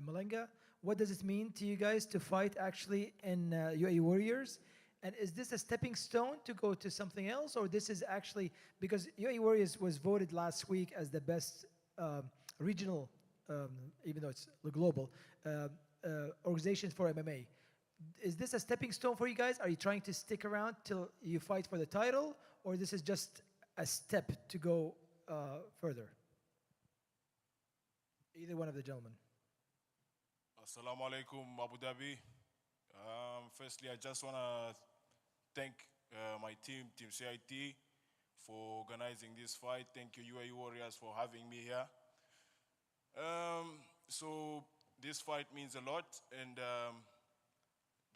Malenga. What does it mean to you guys to fight actually in UAE Warriors? And is this a stepping stone to go to something else, or this is actually, because UAE Warriors was voted last week as the best regional, even though it's global, organization for MMA. Is this a stepping stone for you guys? Are you trying to stick around till you fight for the title, or this is just a step to go further? Either one of the gentlemen. Assalamu alaikum, Abu Dhabi. Firstly, I just want to thank my team, Team CIT, for organizing this fight. Thank you, UAE Warriors, for having me here. So this fight means a lot, and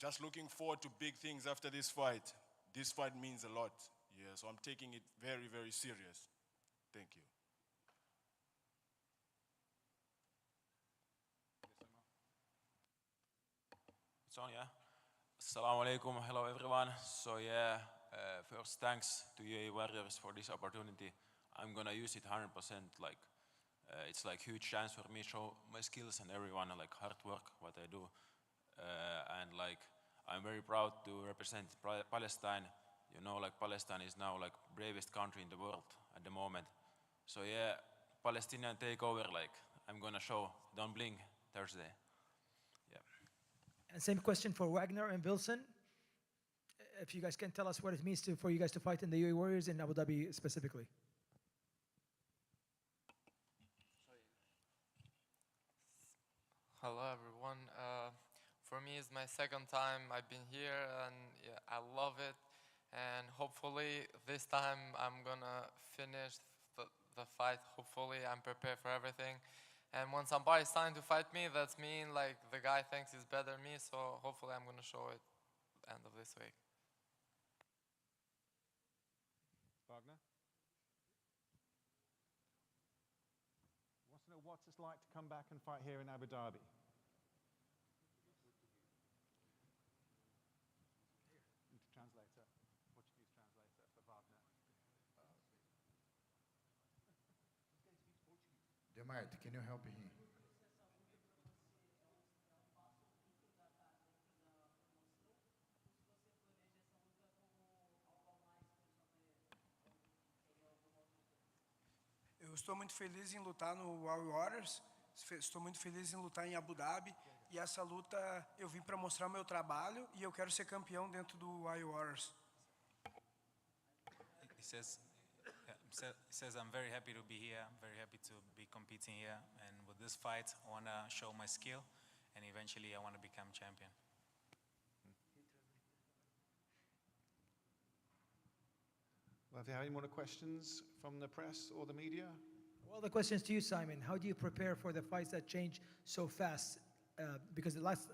just looking forward to big things after this fight. This fight means a lot, yeah, so I'm taking it very, very serious. Thank you. It's on, yeah. Assalamu alaikum, hello everyone. So yeah, first thanks to UAE Warriors for this opportunity. I'm gonna use it 100%, like, it's like huge chance for me to show my skills and everyone, like hard work, what I do. And like, I'm very proud to represent Palestine. You know, like Palestine is now like bravest country in the world at the moment. So yeah, Palestinian takeover, like I'm gonna show, don't blink, Thursday. And same question for Wagner and Wilson. If you guys can tell us what it means for you guys to fight in the UAE Warriors in Abu Dhabi specifically. Hello everyone. For me, it's my second time I've been here, and yeah, I love it. And hopefully this time I'm gonna finish the fight. Hopefully I'm prepared for everything. And when somebody's trying to fight me, that's mean like the guy thinks he's better than me. So hopefully I'm gonna show it end of this week. Wagner? Wants to know what it's like to come back and fight here in Abu Dhabi. Translator, Portuguese translator for Wagner. Demart, can you help him? Eu estou muito feliz em lutar no UAE Warriors. Estou muito feliz em lutar em Abu Dhabi. E essa luta eu vim para mostrar o meu trabalho e eu quero ser campeão dentro do UAE Warriors. He says, I'm very happy to be here. I'm very happy to be competing here. And with this fight, I want to show my skill. And eventually, I want to become champion. Well, if you have any more questions from the press or the media? Well, the question is to you, Simon. How do you prepare for the fights that change so fast? Because the last,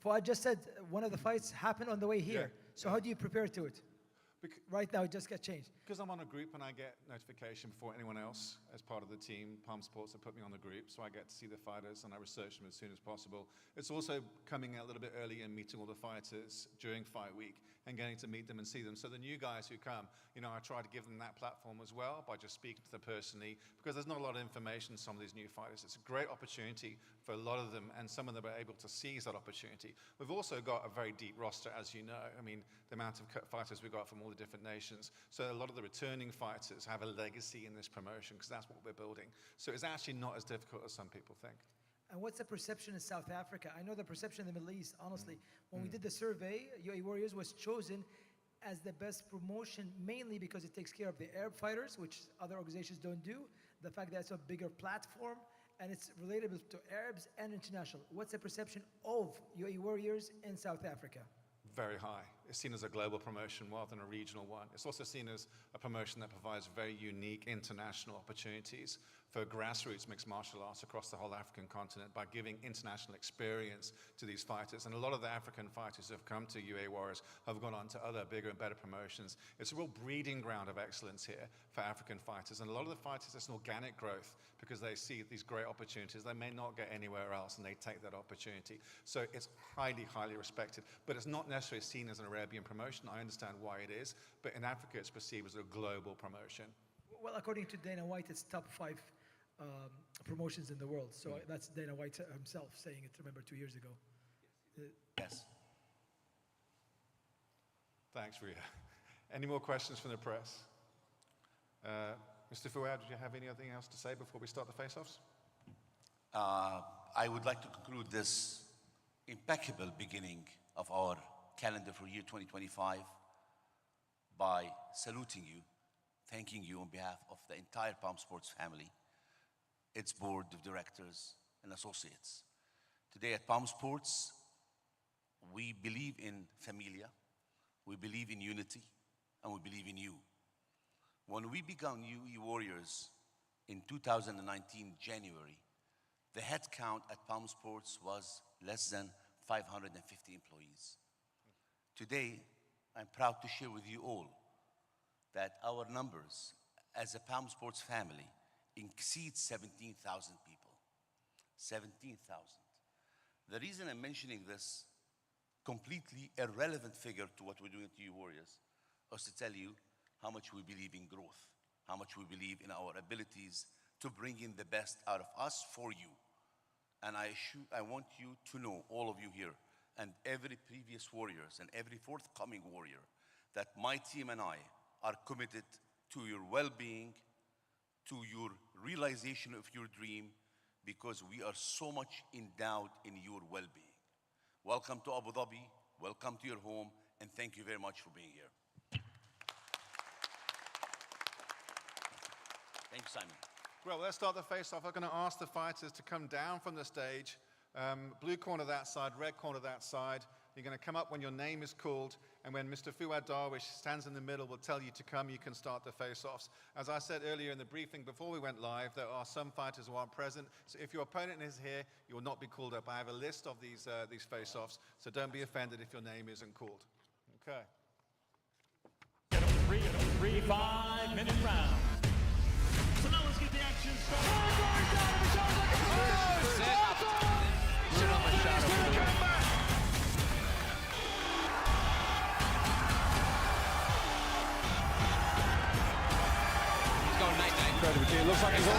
Fuad just said one of the fights happened on the way here. Yeah. So how do you prepare to it? Right now, it just got changed. Because I'm on a group and I get notification before anyone else as part of the team. Palm Sports have put me on the group, so I get to see the fighters and I research them as soon as possible. It's also coming out a little bit early and meeting all the fighters during fight week and getting to meet them and see them. So the new guys who come, I try to give them that platform as well by just speaking to them personally, because there's not a lot of information on some of these new fighters. It's a great opportunity for a lot of them, and some of them are able to seize that opportunity. We've also got a very deep roster, as you know. I mean, the amount of fighters we've got from all the different nations. So a lot of the returning fighters have a legacy in this promotion, because that's what we're building. So it's actually not as difficult as some people think. And what's the perception in South Africa? I know the perception in the Middle East, honestly. When we did the survey, UAE Warriors was chosen as the best promotion, mainly because it takes care of the Arab fighters, which other organizations don't do. The fact that it's a bigger platform, and it's relatable to Arabs and international. What's the perception of UAE Warriors in South Africa? Very high. It's seen as a global promotion rather than a regional one. It's also seen as a promotion that provides very unique international opportunities for grassroots mixed martial arts across the whole African continent by giving international experience to these fighters. And a lot of the African fighters who have come to UAE Warriors have gone on to other bigger and better promotions. It's a real breeding ground of excellence here for African fighters. And a lot of the fighters, it's an organic growth because they see these great opportunities they may not get anywhere else, and they take that opportunity. So it's highly, highly respected. But it's not necessarily seen as an Arabian promotion. I understand why it is. But in Africa, it's perceived as a global promotion. Well, according to Dana White, it's top 5 promotions in the world. So that's Dana White himself saying it, remember, 2 years ago. Yes. Thanks, Ria. Any more questions from the press? Mr. Fouad, did you have anything else to say before we start the face-offs? I would like to conclude this impeccable beginning of our calendar for year 2025 by saluting you, thanking you on behalf of the entire Palm Sports family, its board of directors and associates. Today at Palm Sports, we believe in familia. we believe in unity, and we believe in you. When we began UAE Warriors in 2019, January, the head count at Palm Sports was less than 550 employees. Today, I'm proud to share with you all that our numbers as a Palm Sports family exceed 17,000 people. 17,000. The reason I'm mentioning this, completely irrelevant figure to what we're doing at UAE Warriors, is to tell you how much we believe in growth, how much we believe in our abilities to bring in the best out of us for you. And I want you to know, all of you here, and every previous Warriors and every forthcoming Warrior, that my team and I are committed to your well-being, to your realization of your dream, because we are so much endowed in your well-being. Welcome to Abu Dhabi, welcome to your home, and thank you very much for being here. Thank you, Simon. Well, let's start the face-off. I'm going to ask the fighters to come down from the stage. Blue corner that side, red corner that side. You're going to come up when your name is called, and when Mr. Fuad Darwish stands in the middle, will tell you to come, you can start the face-offs. As I said earlier in the briefing before we went live, there are some fighters who aren't present, so if your opponent is here, you will not be called up. I have a list of these face-offs, so don't be offended if your name isn't called. Okay. 3 5-minute round. So now let's get the action started. He's going night-night. It looks like he's on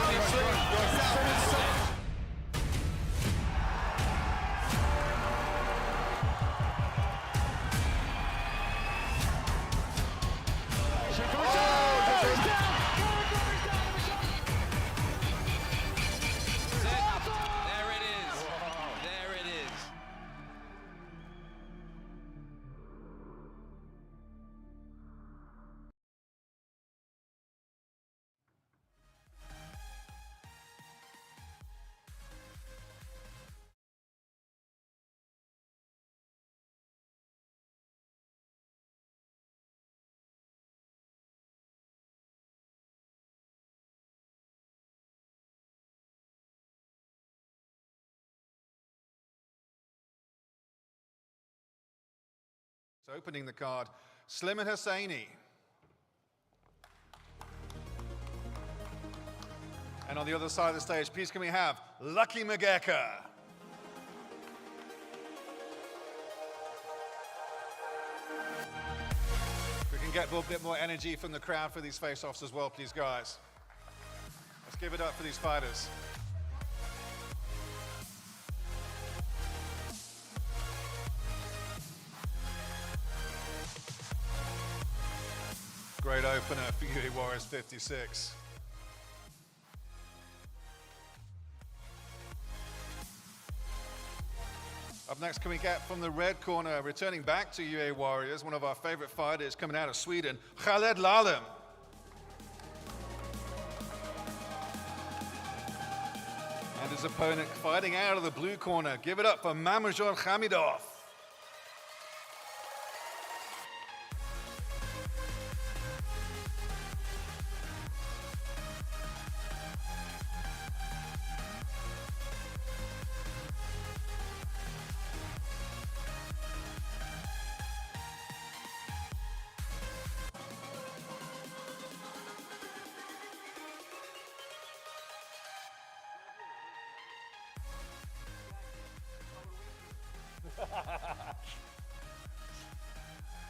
So opening the card, Slim and Hosseini. And on the other side of the stage, please can we have Lucky Mageka. We can get a bit more energy from the crowd for these face-offs as well, please, guys. Let's give it up for these fighters. Great opener for UAE Warriors 56. Up next, can we get from the red corner, returning back to UAE Warriors, one of our favorite fighters coming out of Sweden, Khaled Lalem. And his opponent fighting out of the blue corner. Give it up for Mamajor Khamidov.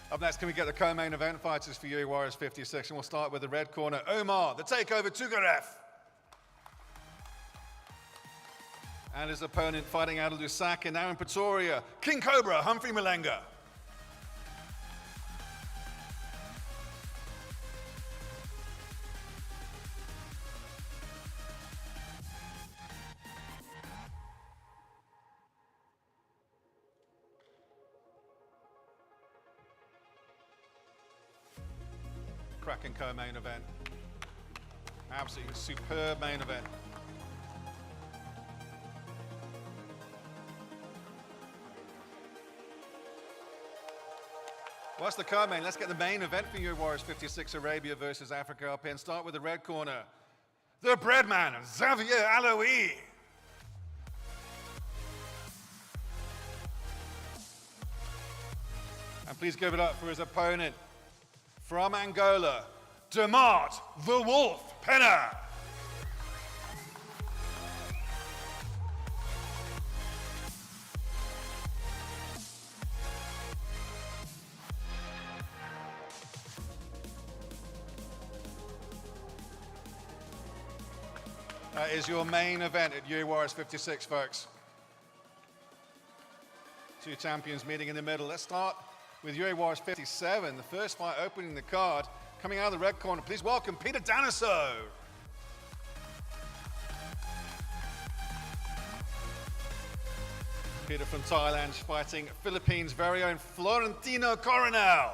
Up next, can we get the co-main event fighters for UAE Warriors 56? And we'll start with the red corner, Omar, the takeover Tugarev. And his opponent fighting out of Lusaka, now in Pretoria, King Cobra, Humphrey Malenga. Cracking co-main event. Absolutely superb main event. What's the co-main? Let's get the main event for UAE Warriors 56, Arabia versus Africa up in. Start with the red corner. The breadman, Xavier Aloui. And please give it up for his opponent from Angola, Demart the Wolf Penna. That is your main event at UAE Warriors 56, folks. Two champions meeting in the middle. Let's start with UAE Warriors 57, the first fight opening the card. Coming out of the red corner, please welcome Peter Daniso. Peter from Thailand fighting Philippines' very own Florentino Coronel.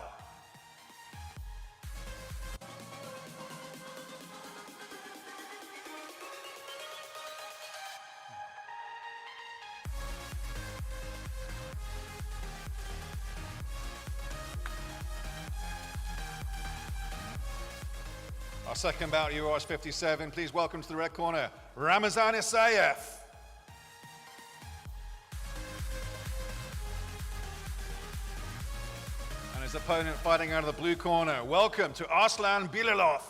Our second bout, UAE Warriors 57. Please welcome to the red corner, Ramazan Isayev. And his opponent fighting out of the blue corner. Welcome to Arslan Bilalov.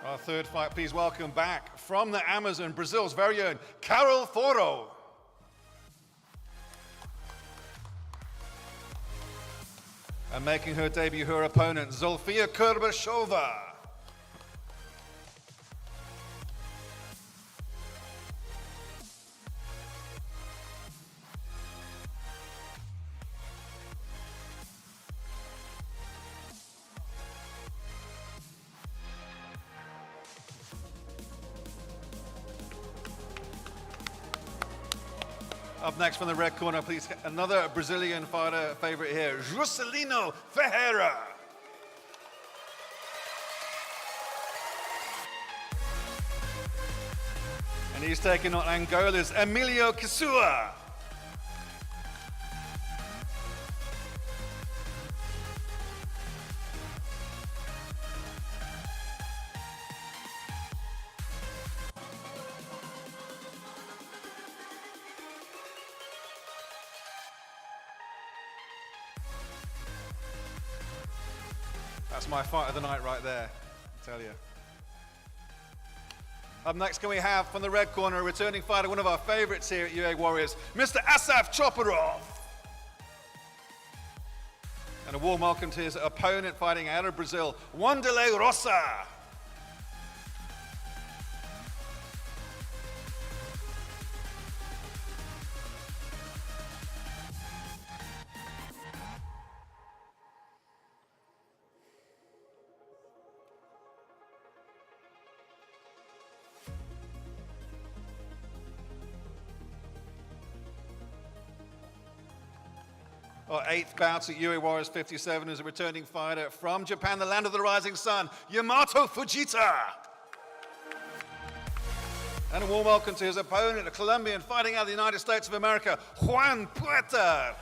Our third fight, please welcome back from the Amazon, Brazil's very own Carol Foro. And making her debut, her opponent, Zolfia Kurbashova. Up next from the red corner, please, another Brazilian fighter favorite here, Juscelino Ferreira. And he's taking on Angola's Emilio Kisua. That's my fight of the night right there, I tell you. Up next, can we have from the red corner a returning fighter, one of our favorites here at UAE Warriors, Mr. Asaf Choparov. And a warm welcome to his opponent fighting out of Brazil, Wanderlei Rosa. Our eighth bout at UAE Warriors 57 is a returning fighter from Japan, the land of the rising sun, Yamato Fujita. And a warm welcome to his opponent, a Colombian fighting out of the United States of America, Juan Puerta.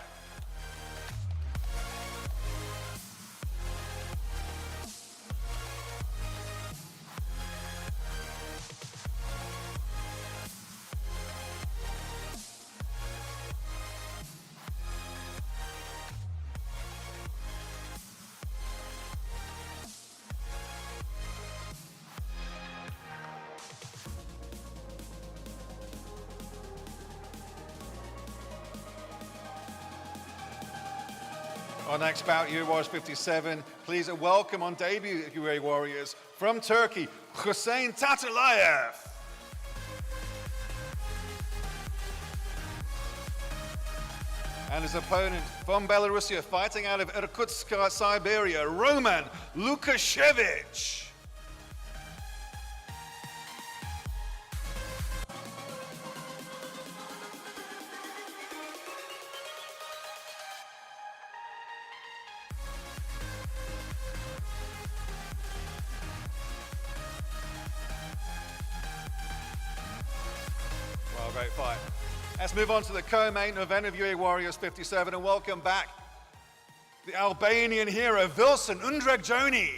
Our next bout, UAE Warriors 57. Please a welcome on debut at UAE Warriors from Turkey, Hussein Tatulayev. And his opponent from Belarusia, fighting out of Irkutsk, Siberia, Roman Lukashevich. Well, great fight. Let's move on to the co-main event of UAE Warriors 57 and welcome back the Albanian hero, Vilson Undregjoni.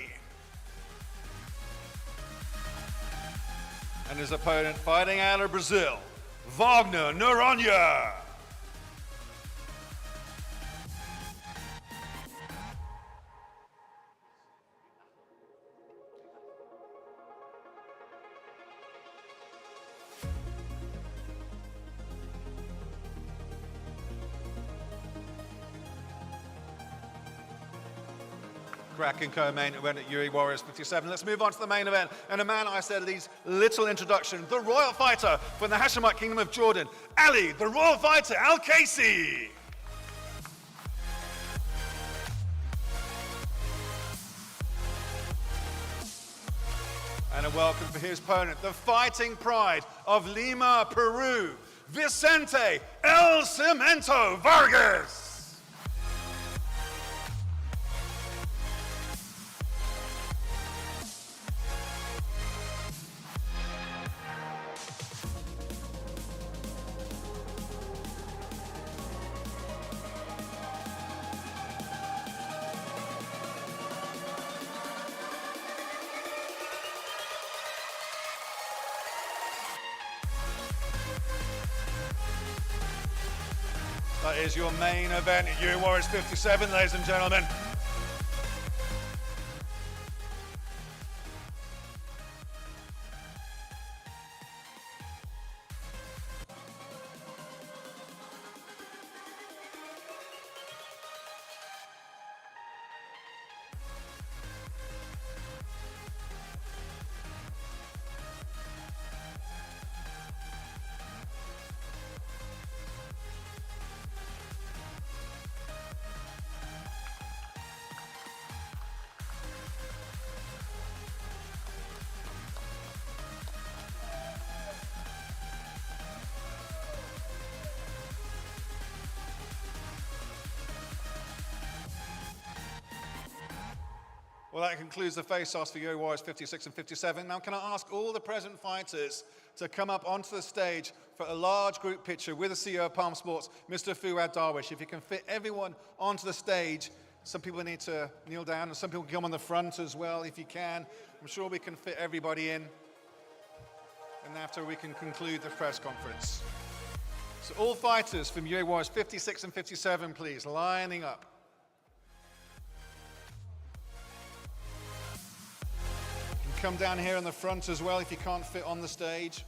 And his opponent fighting out of Brazil, Wagner Noronha. Cracking co-main event at UAE Warriors 57. Let's move on to the main event. And a man I said Ali's little introduction, the royal fighter from the Hashemite Kingdom of Jordan, Ali, the royal fighter, Al-Kaisi. And a welcome for his opponent, the fighting pride of Lima, Peru, Vicente El Cemento Vargas. That is your main event at UAE Warriors 57, ladies and gentlemen. Well, that concludes the face-offs for UAE Warriors 56 and 57. Now, can I ask all the present fighters to come up onto the stage for a large group picture with the CEO of Palm Sports, Mr. Fuad Darwish. If you can fit everyone onto the stage, some people need to kneel down, and some people can come on the front as well, if you can. I'm sure we can fit everybody in. And after, we can conclude the press conference. So all fighters from UAE Warriors 56 and 57, please, lining up. Come down here in the front as well if you can't fit on the stage.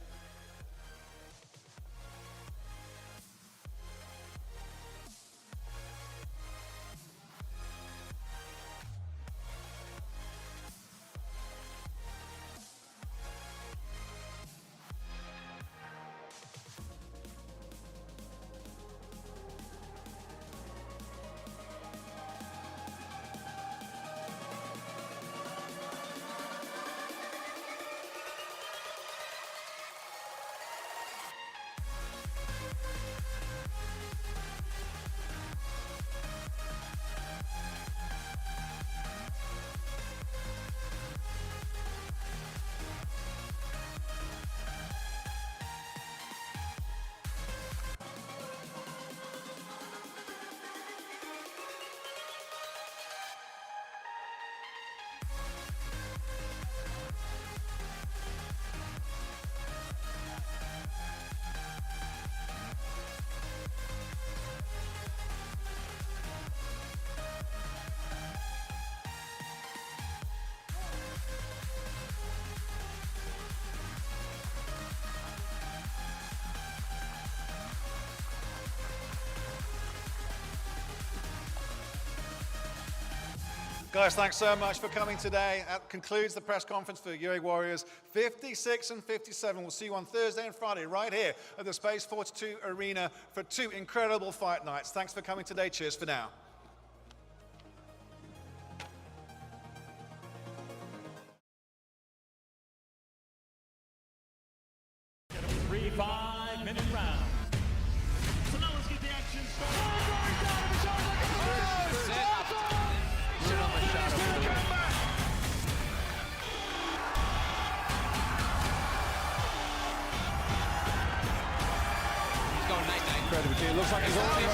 Guys, thanks so much for coming today. That concludes the press conference for UAE Warriors 56 and 57. We'll see you on Thursday and Friday right here at the Space 42 Arena for 2 incredible fight nights. Thanks for coming today. Cheers for now. Three 5-minute rounds. So now let's get the action started. Incredible. It looks like he's already